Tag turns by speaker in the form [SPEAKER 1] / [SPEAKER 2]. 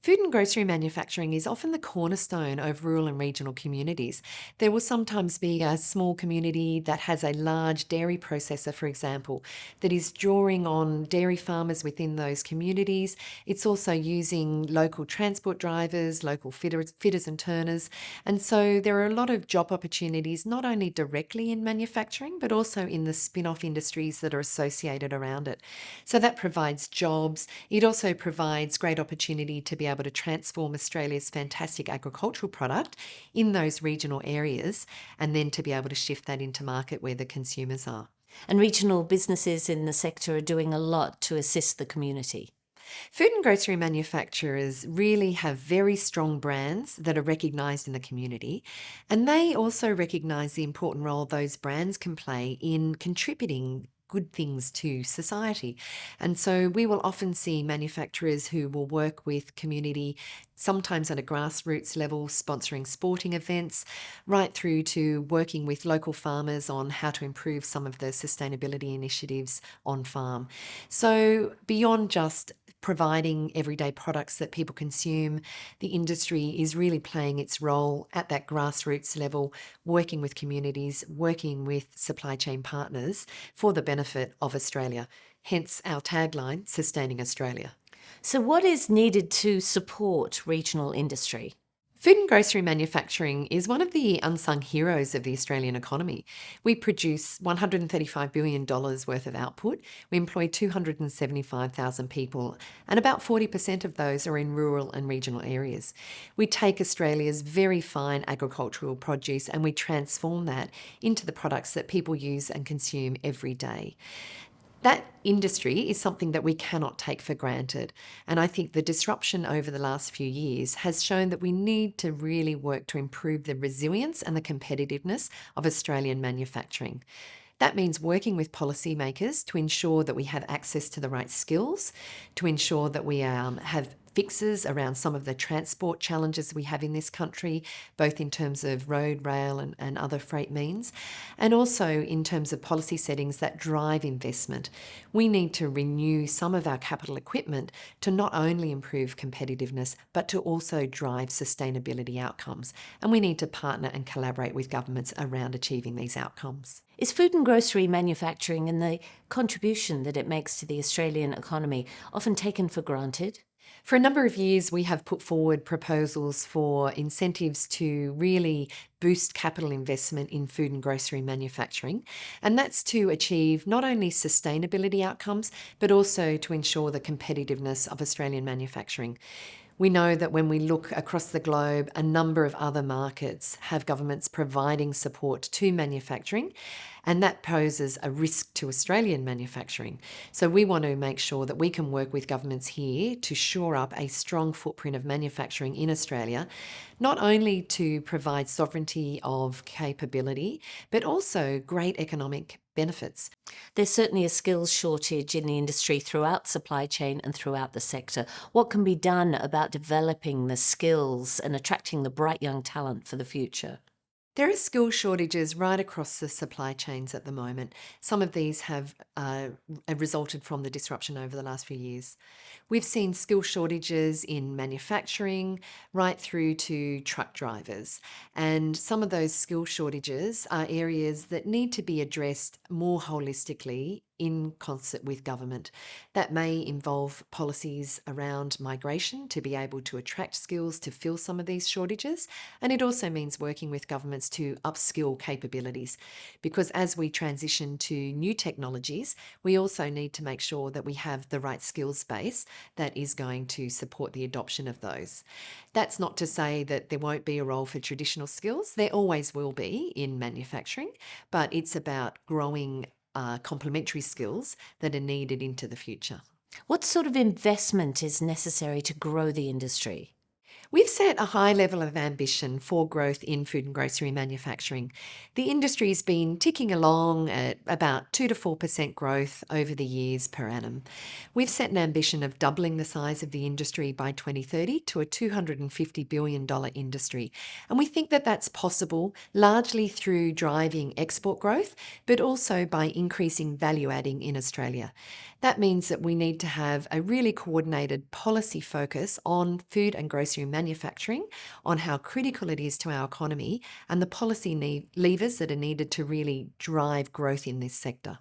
[SPEAKER 1] Food and grocery manufacturing is often the cornerstone of rural and regional communities. There will sometimes be a small community that has a large dairy processor, for example, that is drawing on dairy farmers within those communities. It's also using local transport drivers, local fitters and turners. And so there are a lot of job opportunities, not only directly in manufacturing, but also in the spin off industries that are associated around it. So that provides jobs. It also provides great opportunity to be able to transform Australia's fantastic agricultural product in those regional areas and then to be able to shift that into market where the consumers are.
[SPEAKER 2] And regional businesses in the sector are doing a lot to assist the community.
[SPEAKER 1] Food and grocery manufacturers really have very strong brands that are recognised in the community, and they also recognise the important role those brands can play in contributing good things to society. And so we will often see manufacturers who will work with community, sometimes at a grassroots level, sponsoring sporting events, right through to working with local farmers on how to improve some of the sustainability initiatives on farm. So beyond just providing everyday products that people consume, the industry is really playing its role at that grassroots level, working with communities, working with supply chain partners for the benefit of Australia. Hence our tagline, Sustaining Australia.
[SPEAKER 2] So, what is needed to support regional industry?
[SPEAKER 1] Food and grocery manufacturing is one of the unsung heroes of the Australian economy. We produce $135 billion worth of output. We employ 275,000 people, and about 40% of those are in rural and regional areas. We take Australia's very fine agricultural produce and we transform that into the products that people use and consume every day. That industry is something that we cannot take for granted. And I think the disruption over the last few years has shown that we need to really work to improve the resilience and the competitiveness of Australian manufacturing. That means working with policymakers to ensure that we have access to the right skills, to ensure that we have fixes around some of the transport challenges we have in this country, both in terms of road, rail, and other freight means, and also in terms of policy settings that drive investment. We need to renew some of our capital equipment to not only improve competitiveness, but to also drive sustainability outcomes. And we need to partner and collaborate with governments around achieving these outcomes.
[SPEAKER 2] Is food and grocery manufacturing and the contribution that it makes to the Australian economy often taken for granted?
[SPEAKER 1] For a number of years, we have put forward proposals for incentives to really boost capital investment in food and grocery manufacturing. And that's to achieve not only sustainability outcomes, but also to ensure the competitiveness of Australian manufacturing. We know that when we look across the globe, a number of other markets have governments providing support to manufacturing, and that poses a risk to Australian manufacturing. So we want to make sure that we can work with governments here to shore up a strong footprint of manufacturing in Australia, not only to provide sovereignty of capability, but also great economic benefits.
[SPEAKER 2] There's certainly a skills shortage in the industry throughout supply chain and throughout the sector. What can be done about developing the skills and attracting the bright young talent for the future?
[SPEAKER 1] There are skill shortages right across the supply chains at the moment. Some of these have resulted from the disruption over the last few years. We've seen skill shortages in manufacturing right through to truck drivers. And some of those skill shortages are areas that need to be addressed more holistically in concert with government. That may involve policies around migration to be able to attract skills to fill some of these shortages. And it also means working with governments to upskill capabilities. Because as we transition to new technologies, we also need to make sure that we have the right skills base that is going to support the adoption of those. That's not to say that there won't be a role for traditional skills. There always will be in manufacturing, but it's about growing complementary skills that are needed into the future.
[SPEAKER 2] What sort of investment is necessary to grow the industry?
[SPEAKER 1] We've set a high level of ambition for growth in food and grocery manufacturing. The industry's been ticking along at about 2 to 4% growth over the years per annum. We've set an ambition of doubling the size of the industry by 2030 to a $250 billion industry. And we think that that's possible largely through driving export growth, but also by increasing value adding in Australia. That means that we need to have a really coordinated policy focus on food and grocery manufacturing, on how critical it is to our economy, and the policy levers that are needed to really drive growth in this sector.